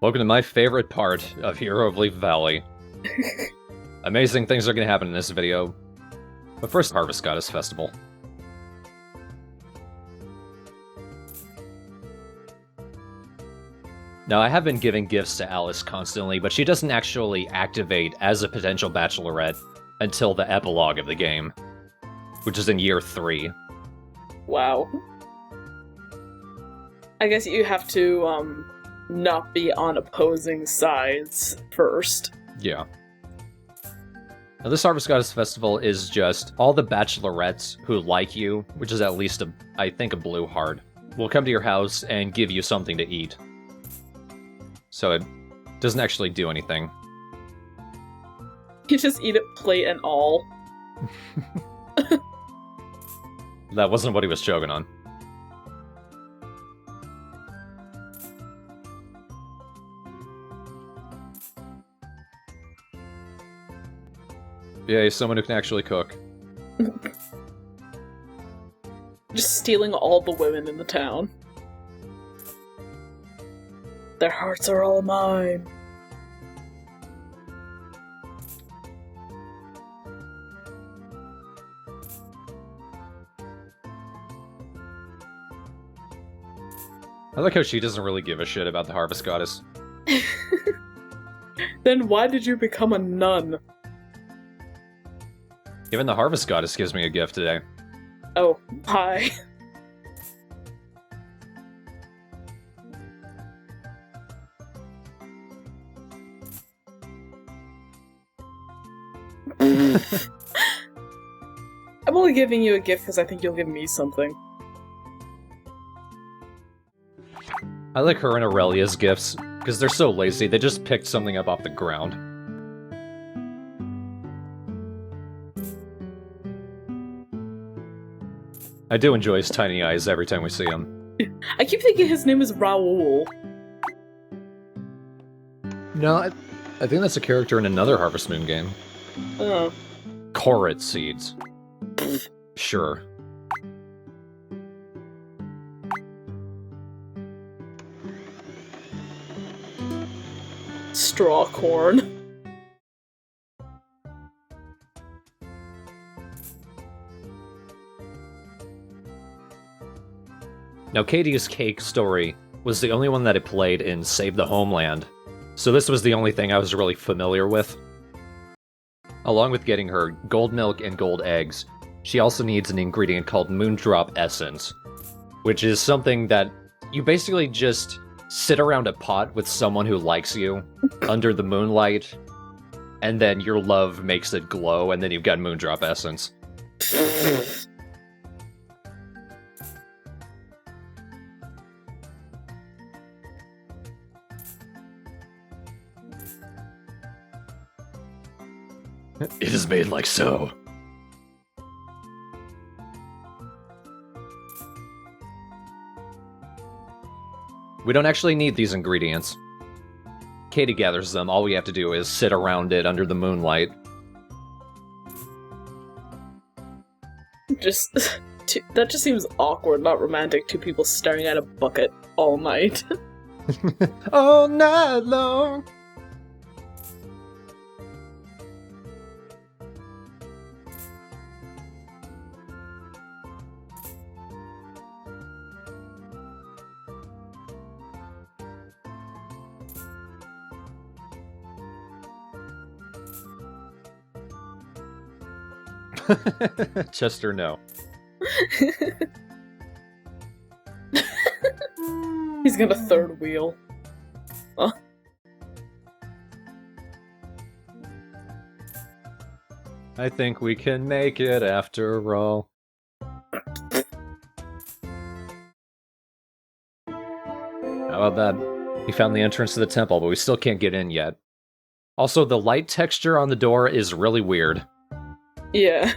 Welcome to my favorite part of Hero of Leaf Valley. Amazing things are going to happen in this video. But first, Harvest Goddess Festival. Now, I have been giving gifts to Alice constantly, but she doesn't actually activate as a potential bachelorette until the epilogue of the game, which is in year 3. Wow. I guess you have to, not be on opposing sides first. Yeah. Now, this Harvest Goddess Festival is just all the bachelorettes who like you, which is at least, I think, a blue heart, will come to your house and give you something to eat. So it doesn't actually do anything. You just eat it plate and all. That wasn't what he was choking on. Yeah, he's someone who can actually cook. Just stealing all the women in the town. Their hearts are all mine. I like how she doesn't really give a shit about the Harvest Goddess. Then why did you become a nun? Even the Harvest Goddess gives me a gift today. Oh, hi. I'm only giving you a gift because I think you'll give me something. I like her and Aurelia's gifts, because they're so lazy, they just picked something up off the ground. I do enjoy his tiny eyes every time we see him. I keep thinking his name is Raoul. No, I think that's a character in another Harvest Moon game. Oh. Corrit seeds. Sure. Straw corn. Now, Katie's cake story was the only one that I played in Save the Homeland, so this was the only thing I was really familiar with. Along with getting her gold milk and gold eggs, she also needs an ingredient called Moondrop Essence, which is something that you basically just sit around a pot with someone who likes you under the moonlight, and then your love makes it glow, and then you've got Moondrop Essence. It is made like so. We don't actually need these ingredients. Katie gathers them, all we have to do is sit around it under the moonlight. That just seems awkward, not romantic, two people staring at a bucket all night. All night long! Chester, no. He's got a third wheel. Huh? I think we can make it after all. How about that? We found the entrance to the temple, but we still can't get in yet. Also, the light texture on the door is really weird. Yeah.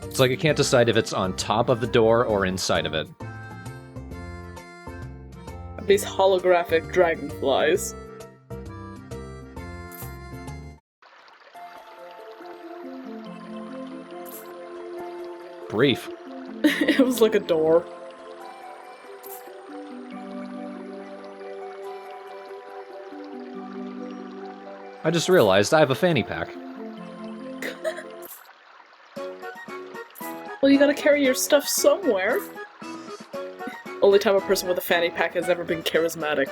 It's like I can't decide if it's on top of the door or inside of it. These holographic dragonflies. Brief. It was like a door. I just realized I have a fanny pack. Well, you gotta carry your stuff somewhere. Only time a person with a fanny pack has ever been charismatic.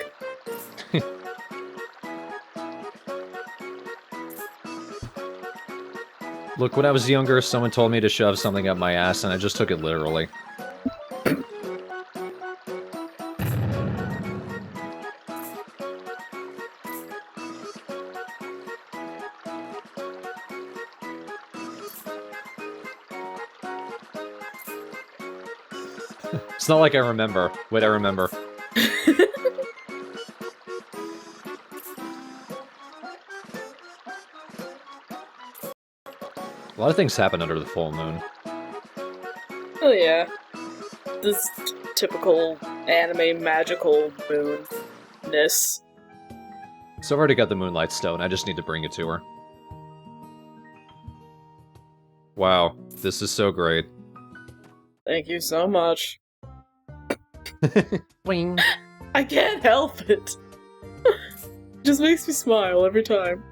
Look, when I was younger, someone told me to shove something up my ass, and I just took it literally. It's not like I remember. Wait, I remember. A lot of things happen under the full moon. Oh yeah. This typical anime magical moon-ness. So I've already got the Moonlight Stone, I just need to bring it to her. Wow, this is so great. Thank you so much. Boing. I can't help it. It just makes me smile every time.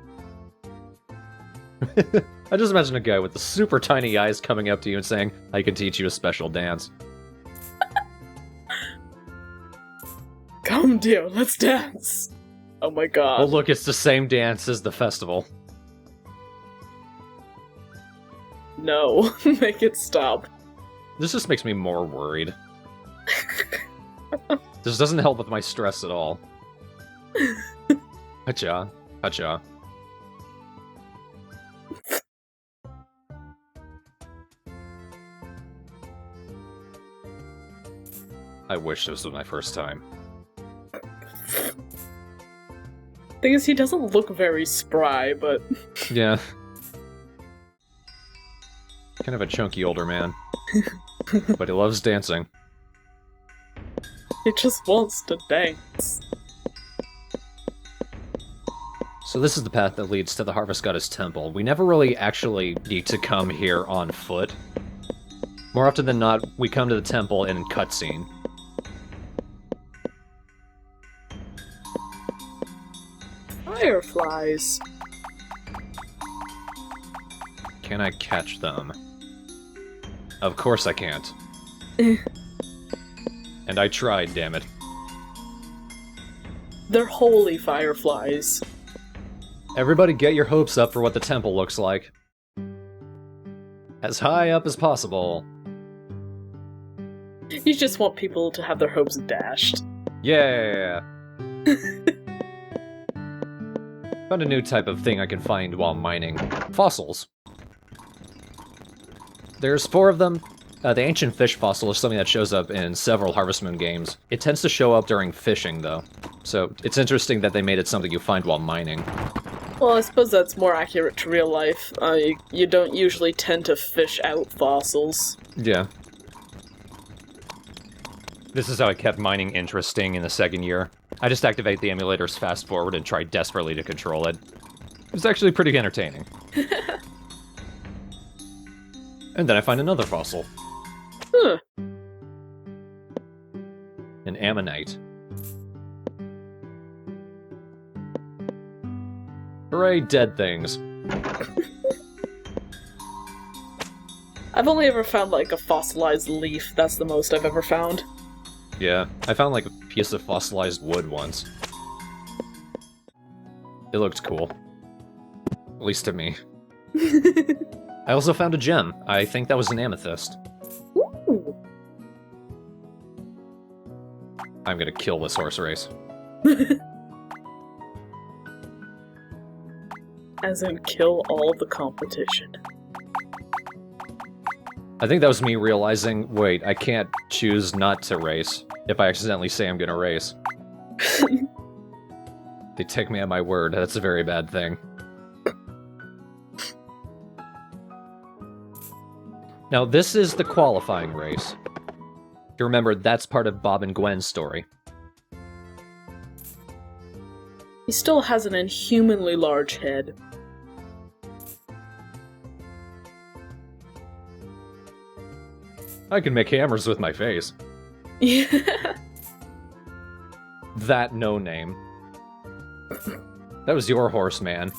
I just imagine a guy with the super tiny eyes coming up to you and saying, I can teach you a special dance. Come, dear, let's dance. Oh my god. Oh look, it's the same dance as the festival. No, make it stop. This just makes me more worried. This doesn't help with my stress at all. Hacha. Hacha. I wish this was my first time. Thing is, he doesn't look very spry, but... Yeah. Kind of a chunky older man. But he loves dancing. he just wants to dance. So this is the path that leads to the Harvest Goddess Temple. We never really actually need to come here on foot. More often than not, we come to the temple in cutscene. Fireflies. Can I catch them? Of course I can't. And I tried, damn it. They're holy fireflies. Everybody get your hopes up for what the temple looks like. As high up as possible. You just want people to have their hopes dashed. Yeah! Found a new type of thing I can find while mining. Fossils. There's 4 of them. The ancient fish fossil is something that shows up in several Harvest Moon games. It tends to show up during fishing, though. So it's interesting that they made it something you find while mining. Well, I suppose that's more accurate to real life. You don't usually tend to fish out fossils. Yeah. This is how I kept mining interesting in the second year. I just activate the emulator's fast forward and try desperately to control it. It was actually pretty entertaining. And then I find another fossil. Huh. An ammonite. Hooray, dead things. I've only ever found, like, a fossilized leaf. That's the most I've ever found. Yeah, I found like a piece of fossilized wood once. It looked cool. At least to me. I also found a gem. I think that was an amethyst. Ooh. I'm gonna kill this horse race. As in, kill all the competition. I think that was me realizing, wait, I can't choose not to race if I accidentally say I'm gonna race. They take me at my word, that's a very bad thing. Now, this is the qualifying race. If you remember, that's part of Bob and Gwen's story. He still has an inhumanly large head. I can make hammers with my face. Yeah. That no name. That was your horse, man.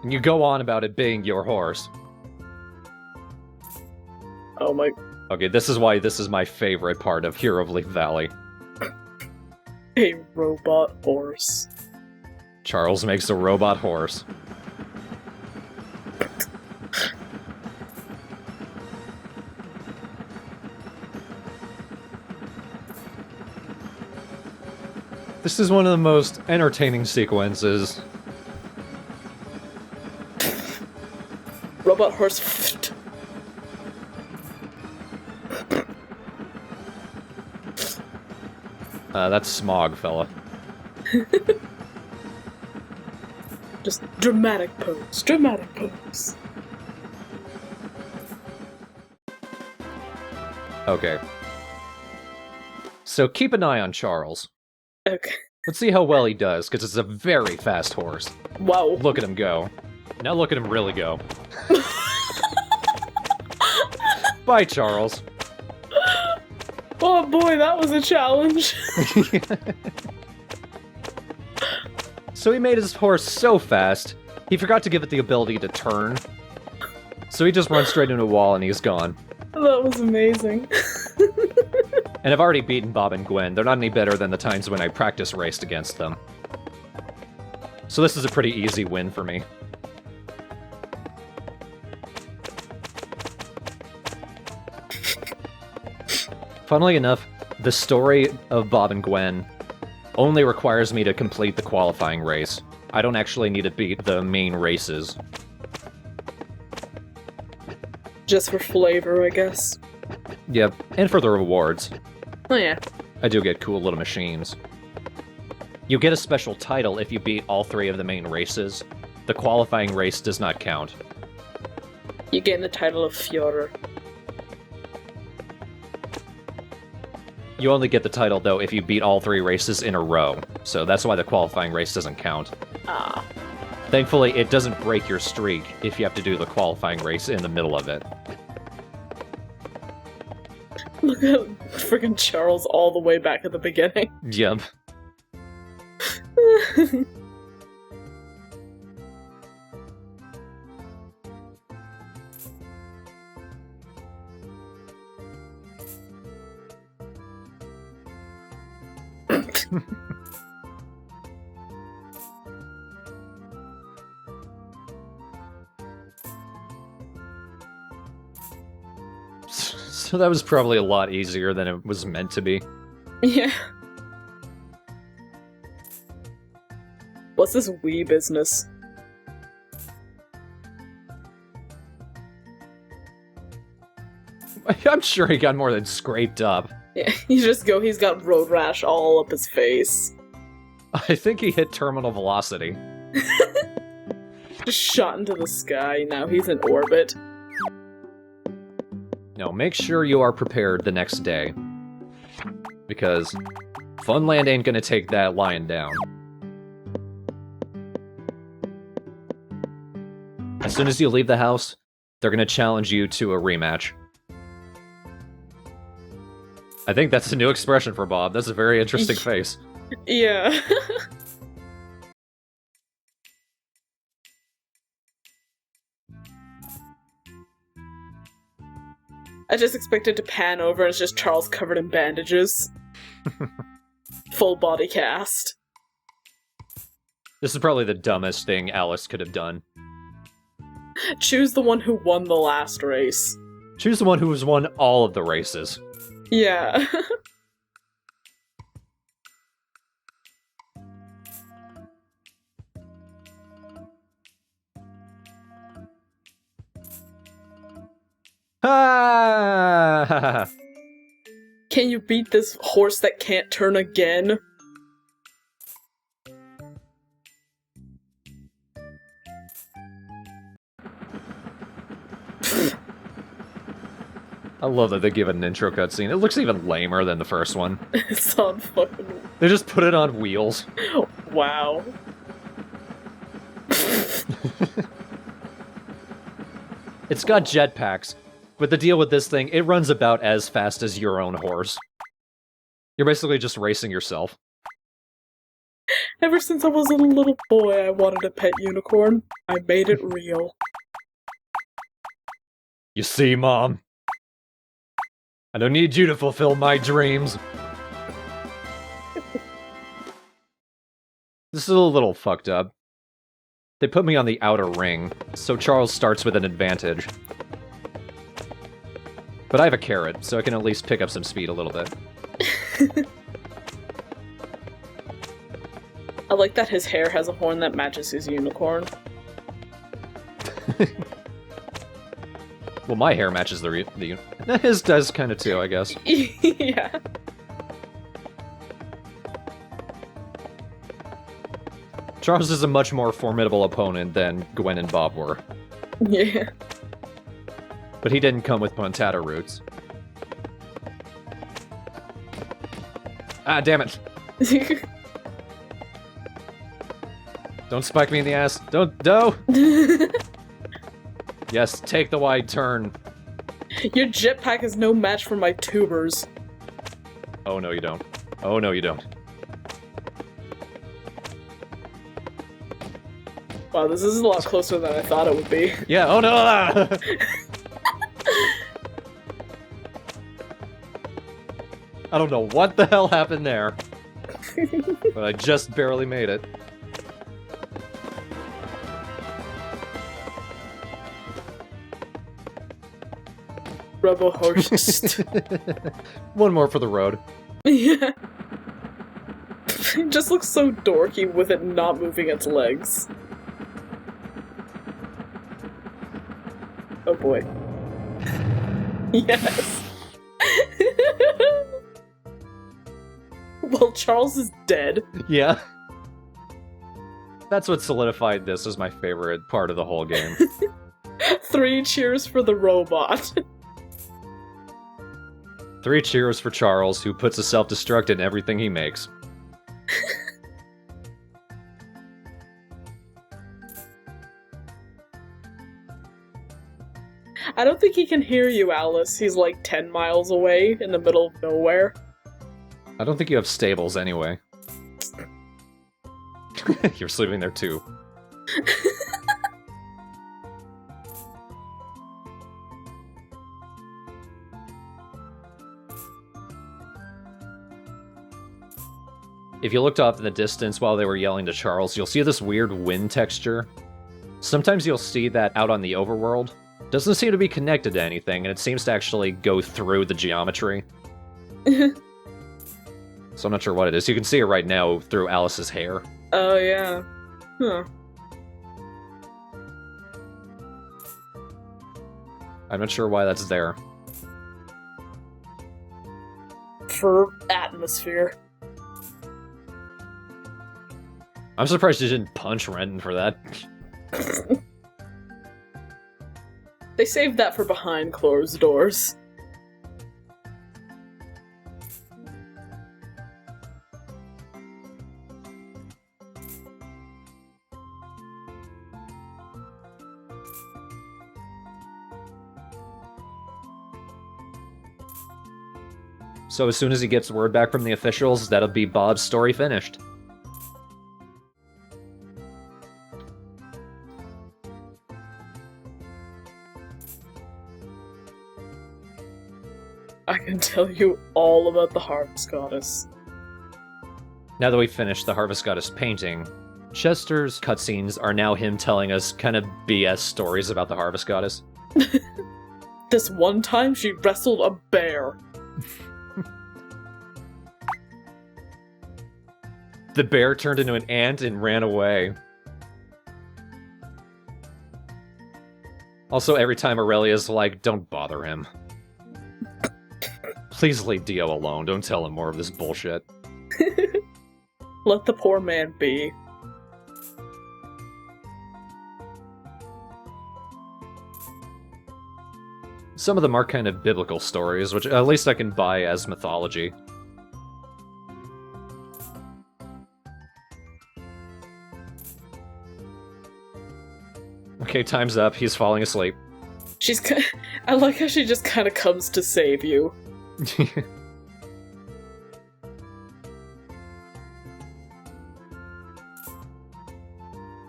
And you go on about it being your horse. Oh my... Okay, this is why this is my favorite part of Hero of Leaf Valley. A robot horse. Charles makes a robot horse. This is one of the most entertaining sequences. Robot horse. That's Smog, fella. Just dramatic pose. Dramatic pose. Okay. So keep an eye on Charles. Okay. Let's see how well he does, because it's a very fast horse. Wow. Look at him go. Now look at him really go. Bye, Charles. Oh boy, that was a challenge. So he made his horse so fast, he forgot to give it the ability to turn. So he just runs straight into a wall and he's gone. That was amazing. And I've already beaten Bob and Gwen. They're not any better than the times when I practice raced against them. So this is a pretty easy win for me. Funnily enough, the story of Bob and Gwen only requires me to complete the qualifying race. I don't actually need to beat the main races. Just for flavor, I guess. Yep, and for the rewards. Oh yeah. I do get cool little machines. You get a special title if you beat all 3 of the main races. The qualifying race does not count. You gain the title of Führer. You only get the title, though, if you beat all 3 races in a row, so that's why the qualifying race doesn't count. Ah. Thankfully, it doesn't break your streak if you have to do the qualifying race in the middle of it. Look at friggin' Charles all the way back at the beginning. Yep. So that was probably a lot easier than it was meant to be. Yeah. What's this Wii business? I'm sure he got more than scraped up. Yeah, he's got road rash all up his face. I think he hit terminal velocity. Just shot into the sky, now he's in orbit. No, make sure you are prepared the next day. Because Funland ain't gonna take that lion down. As soon as you leave the house, they're gonna challenge you to a rematch. I think that's a new expression for Bob. That's a very interesting face. Yeah. I just expected to pan over and it's just Charles covered in bandages. Full body cast. This is probably the dumbest thing Alice could have done. Choose the one who won the last race. Choose the one who has won all of the races. Yeah. Ah! Can you beat this horse that can't turn again? I love that they give it an intro cutscene. It looks even lamer than the first one. It's on fucking... They just put it on wheels. Wow. It's got jetpacks, but the deal with this thing, it runs about as fast as your own horse. You're basically just racing yourself. Ever since I was a little boy, I wanted a pet unicorn. I made it real. You see, Mom? I don't need you to fulfill my dreams. This is a little fucked up. They put me on the outer ring, so Charles starts with an advantage. But I have a carrot, so I can at least pick up some speed a little bit. I like that his hair has a horn that matches his unicorn. Well, my hair matches the his does kind of too, I guess. Yeah. Charles is a much more formidable opponent than Gwen and Bob were. Yeah. But he didn't come with Pontata roots. Ah, damn it. Don't spike me in the ass. Don't. Yes, take the wide turn. Your jetpack is no match for my tubers. Oh, no, you don't. Oh, no, you don't. Wow, this is a lot closer than I thought it would be. Yeah, oh no! I don't know what the hell happened there. But I just barely made it. Rebel host. One more for the road. Yeah. It just looks so dorky with it not moving its legs. Oh boy. Yes. Well, Charles is dead. Yeah. That's what solidified this as my favorite part of the whole game. 3 cheers for the robot. 3 cheers for Charles, who puts a self-destruct in everything he makes. I don't think he can hear you, Alice. He's like 10 miles away in the middle of nowhere. I don't think you have stables anyway. You're sleeping there too. If you looked off in the distance while they were yelling to Charles, you'll see this weird wind texture. Sometimes you'll see that out on the overworld. Doesn't seem to be connected to anything, and it seems to actually go through the geometry. So I'm not sure what it is. You can see it right now through Alice's hair. Oh, yeah. Huh. I'm not sure why that's there. For atmosphere. I'm surprised you didn't punch Renton for that. They saved that for behind closed doors. So as soon as he gets word back from the officials, that'll be Bob's story finished. I can tell you all about the Harvest Goddess. Now that we've finished the Harvest Goddess painting, Chester's cutscenes are now him telling us kind of BS stories about the Harvest Goddess. This one time she wrestled a bear. The bear turned into an ant and ran away. Also, every time Aurelia's like, don't bother him. Please leave Dio alone, don't tell him more of this bullshit. Let the poor man be. Some of them are kind of biblical stories, which at least I can buy as mythology. Okay, time's up. He's falling asleep. I like how she just kind of comes to save you.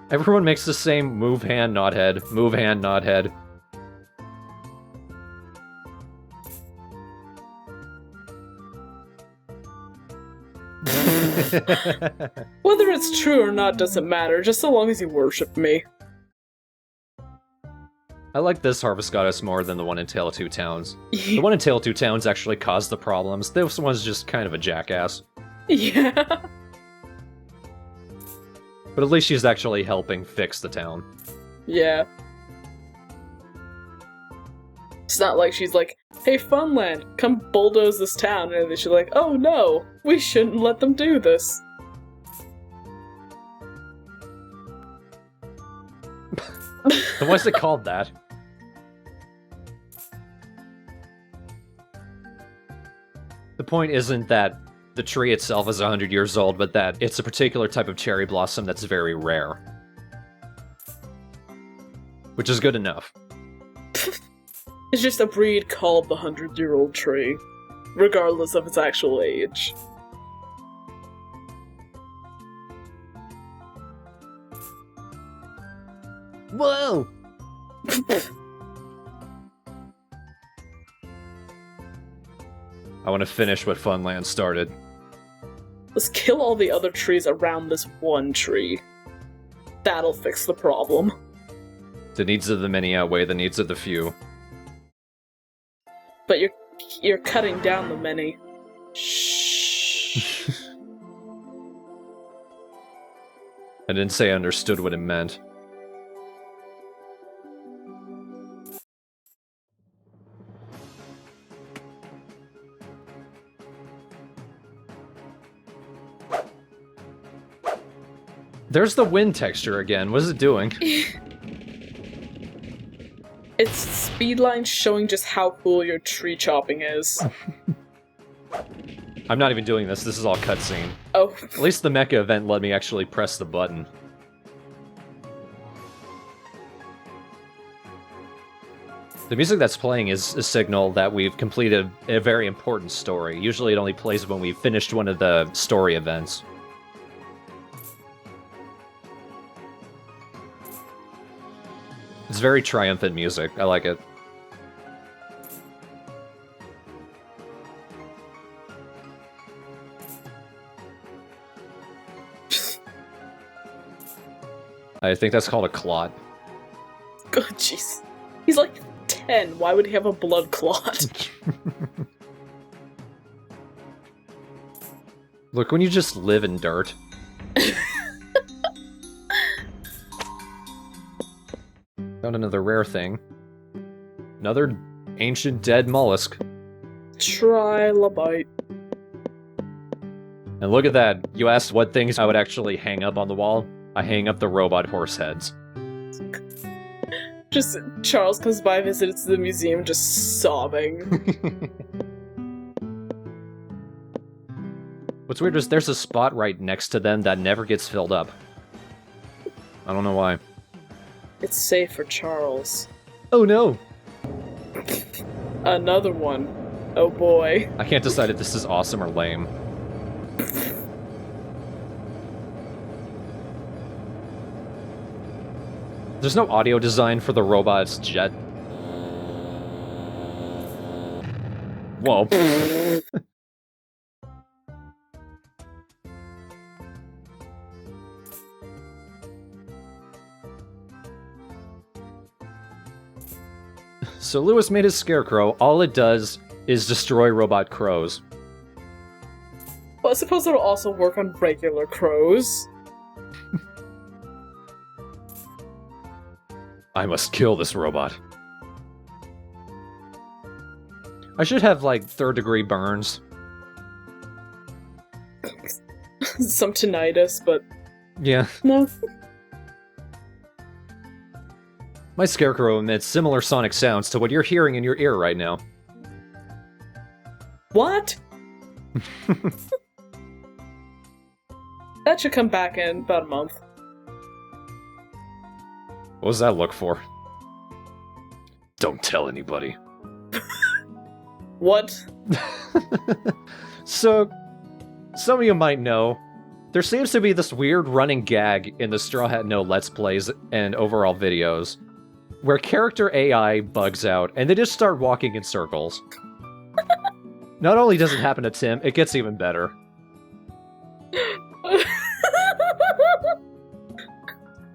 Everyone makes the same move hand, nod head, move hand, nod head. Whether it's true or not doesn't matter, just so long as you worship me. I like this Harvest Goddess more than the one in Tale of Two Towns. The one in Tale of Two Towns actually caused the problems. This one's just kind of a jackass. Yeah. But at least she's actually helping fix the town. Yeah. It's not like she's like, hey, Funland, come bulldoze this town, and then she's like, oh no, we shouldn't let them do this. Then why is it called that? The point isn't that the tree itself is 100 years old, but that it's a particular type of cherry blossom that's very rare. Which is good enough. It's just a breed called the 100-year-old tree, regardless of its actual age. Whoa! I want to finish what Funland started. Let's kill all the other trees around this one tree. That'll fix the problem. The needs of the many outweigh the needs of the few. But you're cutting down the many. Shh. I didn't say I understood what it meant. There's the wind texture again. What is it doing? It's speed lines showing just how cool your tree chopping is. I'm not even doing this. This is all cutscene. Oh. At least the mecha event let me actually press the button. The music that's playing is a signal that we've completed a very important story. Usually it only plays when we've finished one of the story events. It's very triumphant music. I like it. I think that's called a clot. Oh, jeez. He's like 10. Why would he have a blood clot? Look, when you just live in dirt. Found another rare thing. Another ancient dead mollusk. Trilobite. And look at that. You asked what things I would actually hang up on the wall. I hang up the robot horse heads. Just Charles comes by, visits the museum, just sobbing. What's weird is there's a spot right next to them that never gets filled up. I don't know why. It's safe for Charles. Oh no! Another one. Oh boy. I can't decide if this is awesome or lame. There's no audio design for the robot's jet. Whoa. So Lewis made his scarecrow. All it does is destroy robot crows. Well, I suppose it'll also work on regular crows. I must kill this robot. I should have, like, third-degree burns. Some tinnitus, but Yeah. no. My scarecrow emits similar sonic sounds to what you're hearing in your ear right now. What? That should come back in about a month. What does that look for? Don't tell anybody. What? So, some of you might know, There seems to be this weird running gag in the Straw Hat No Let's Plays and overall videos, where character AI bugs out, and they just start walking in circles. Not only does it happen to Tim, it gets even better.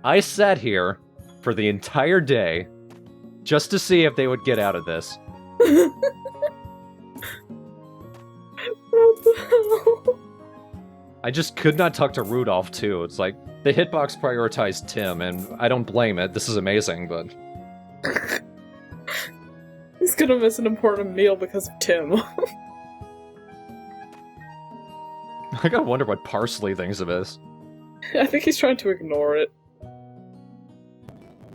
I sat here for the entire day just to see if they would get out of this. What the hell? I just could not talk to Rudolph, too. It's like, the hitbox prioritized Tim, and I don't blame it. This is amazing, but... He's gonna miss an important meal because of Tim. I gotta wonder what Parsley thinks of this. I think he's trying to ignore it.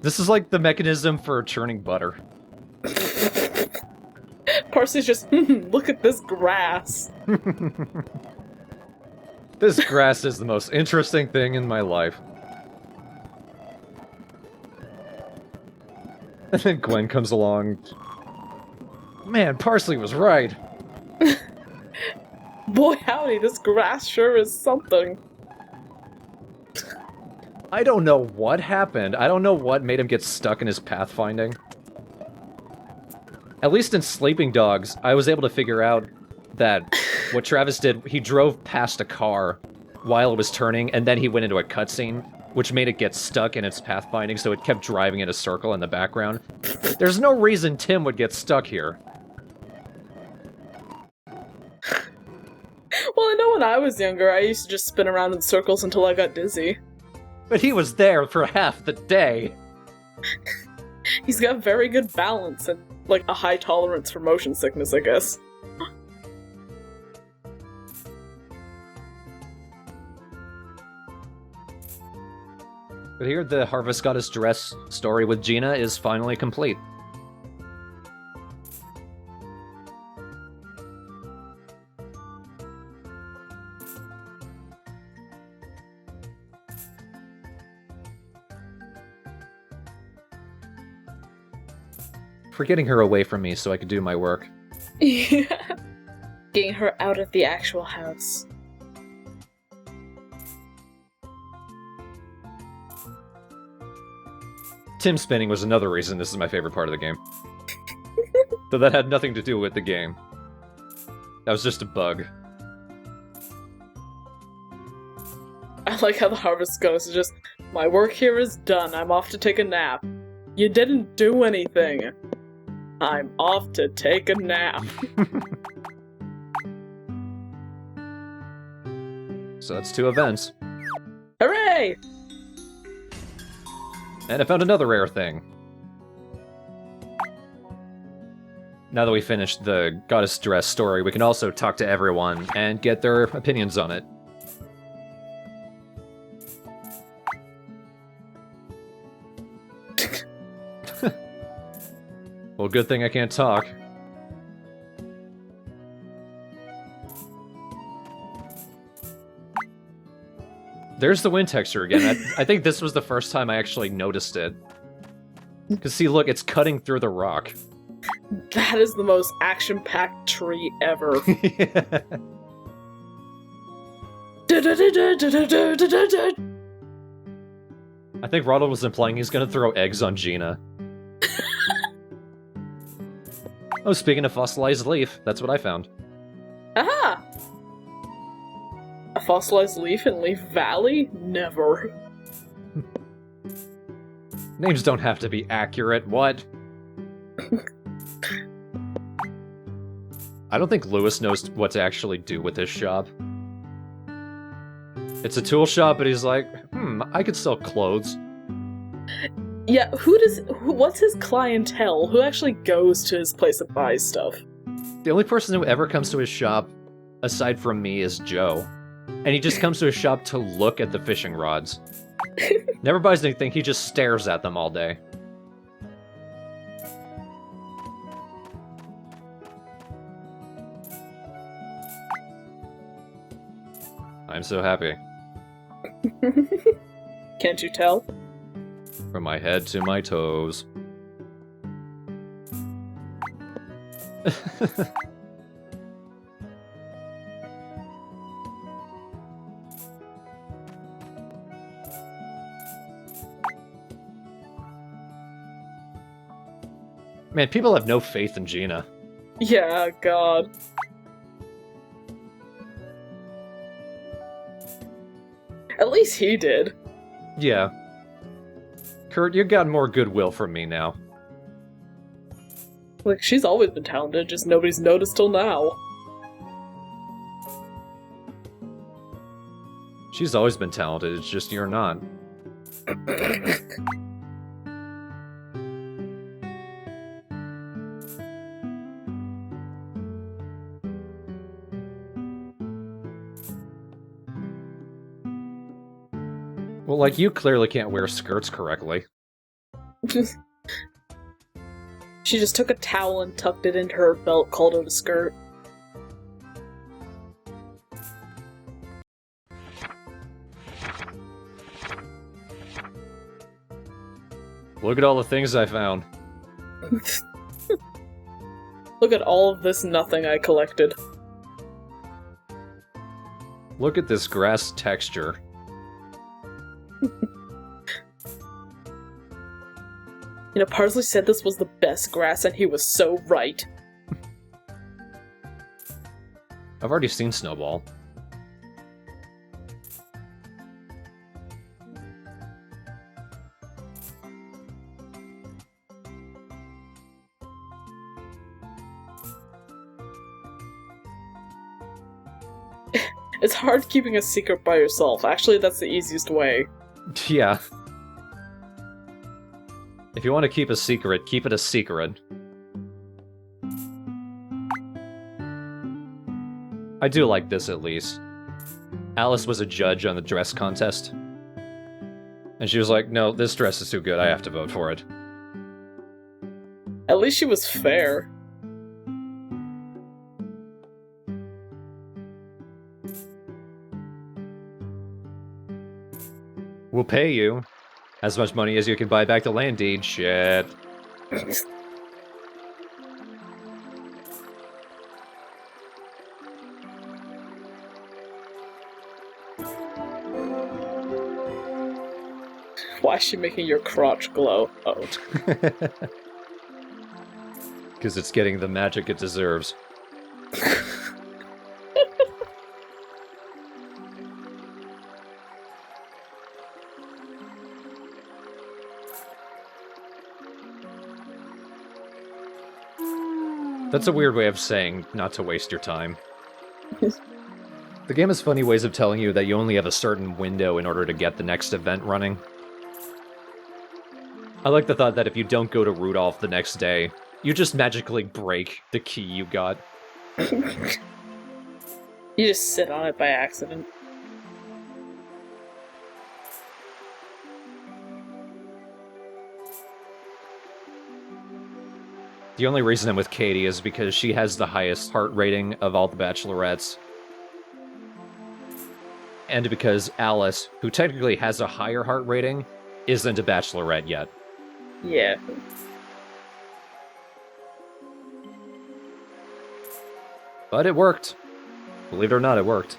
This is like the mechanism for churning butter. Parsley's just, look at this grass. This grass is the most interesting thing in my life. And then Gwen comes along. Man, Parsley was right. Boy howdy, this grass sure is something. I don't know what happened. I don't know what made him get stuck in his pathfinding. At least in Sleeping Dogs, I was able to figure out that what Travis did, he drove past a car while it was turning, and then he went into a cutscene, which made it get stuck in its pathfinding, so it kept driving in a circle in the background. There's no reason Tim would get stuck here. Well, I know when I was younger, I used to just spin around in circles until I got dizzy. But he was there for half the day. He's got very good balance and, like, a high tolerance for motion sickness, I guess. But here, the Harvest Goddess Dress story with Gina is finally complete. For getting her away from me so I could do my work. Yeah. Getting her out of the actual house. Tim spinning was another reason this is my favorite part of the game. Though that had nothing to do with the game. That was just a bug. I like how the Harvest Goddess is just, my work here is done, I'm off to take a nap. You didn't do anything. I'm off to take a nap. So that's 2 events. Hooray! And I found another rare thing. Now that we finished the Goddess Dress story, we can also talk to everyone and get their opinions on it. Well, good thing I can't talk. There's the wind texture again. I think this was the first time I actually noticed it. Because see, look, it's cutting through the rock. That is the most action-packed tree ever. Yeah. I think Ronald was implying he's gonna throw eggs on Gina. Oh, speaking of fossilized leaf, that's what I found. Aha! A fossilized leaf in Leaf Valley? Never. Names don't have to be accurate, what? I don't think Lewis knows what to actually do with this shop. It's a tool shop, but he's like, I could sell clothes. Yeah, what's his clientele? Who actually goes to his place and buys stuff? The only person who ever comes to his shop, aside from me, is Joe. And he just comes to his shop to look at the fishing rods. Never buys anything, he just stares at them all day. I'm so happy. Can't you tell? From my head to my toes. Man, people have no faith in Gina. Yeah, God. At least he did. Yeah. Kurt, you got more goodwill from me now. Like, she's always been talented, just nobody's noticed till now. She's always been talented, it's just you're not. Well, like, you clearly can't wear skirts correctly. She just took a towel and tucked it into her belt, called it a skirt. Look at all the things I found. Look at all of this nothing I collected. Look at this grass texture. You know, Parsley said this was the best grass, and he was so right. I've already seen Snowball. It's hard keeping a secret by yourself. Actually, that's the easiest way. Yeah. If you want to keep a secret, keep it a secret. I do like this, at least. Alice was a judge on the dress contest. And she was like, no, this dress is too good, I have to vote for it. At least she was fair. We'll pay you as much money as you can buy back the land deed. Shit. Why is she making your crotch glow? Oh. Because it's getting the magic it deserves. That's a weird way of saying not to waste your time. The game has funny ways of telling you that you only have a certain window in order to get the next event running. I like the thought that if you don't go to Rudolph the next day, you just magically break the key you got. You just sit on it by accident. The only reason I'm with Katie is because she has the highest heart rating of all the bachelorettes. And because Alice, who technically has a higher heart rating, isn't a bachelorette yet. Yeah. But it worked. Believe it or not, it worked.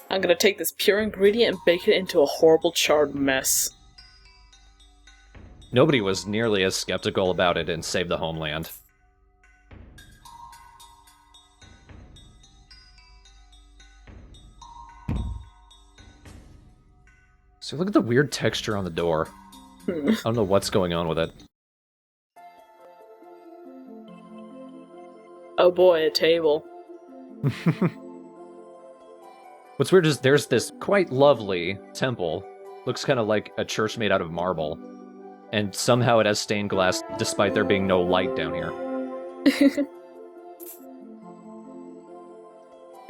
I'm gonna take this pure ingredient and bake it into a horrible charred mess. Nobody was nearly as skeptical about it in Save the Homeland. So look at the weird texture on the door. I don't know what's going on with it. Oh boy, a table. What's weird is there's this quite lovely temple. Looks kind of like a church made out of marble. And somehow it has stained glass, despite there being no light down here.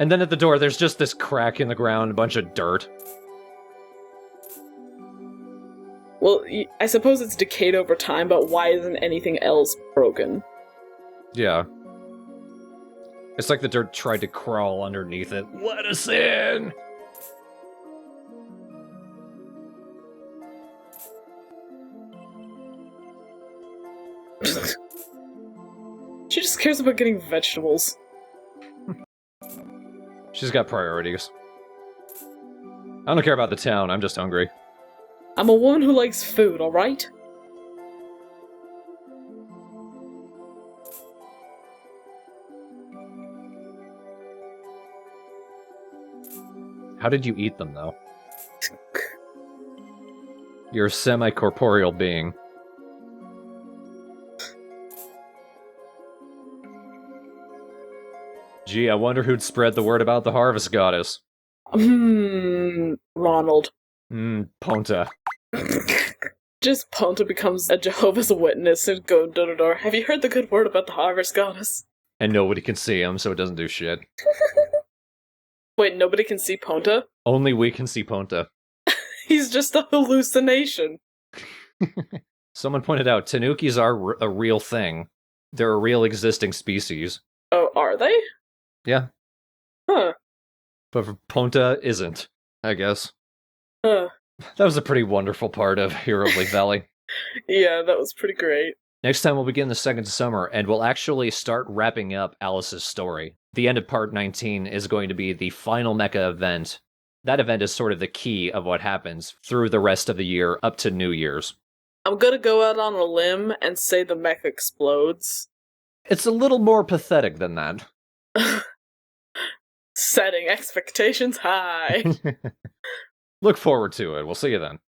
And then at the door, there's just this crack in the ground, a bunch of dirt. Well, I suppose it's decayed over time, but why isn't anything else broken? Yeah. It's like the dirt tried to crawl underneath it. Let us in! She just cares about getting vegetables. She's got priorities. I don't care about the town, I'm just hungry. I'm a woman who likes food, alright? How did you eat them, though? You're a semi-corporeal being. Gee, I wonder who'd spread the word about the harvest goddess. Ronald. Ponta. Just Ponta becomes a Jehovah's Witness and go door to door. Have you heard the good word about the harvest goddess? And nobody can see him, so it doesn't do shit. Wait, nobody can see Ponta? Only we can see Ponta. He's just a hallucination. Someone pointed out, Tanukis are a real thing. They're a real existing species. Oh, are they? Yeah. Huh. But Ponta isn't, I guess. Huh. That was a pretty wonderful part of Hero of Lake Valley. Yeah, that was pretty great. Next time we'll begin the second summer, and we'll actually start wrapping up Alice's story. The end of part 19 is going to be the final mecha event. That event is sort of the key of what happens through the rest of the year up to New Year's. I'm gonna go out on a limb and say the mech explodes. It's a little more pathetic than that. Setting expectations high. Look forward to it. We'll see you then.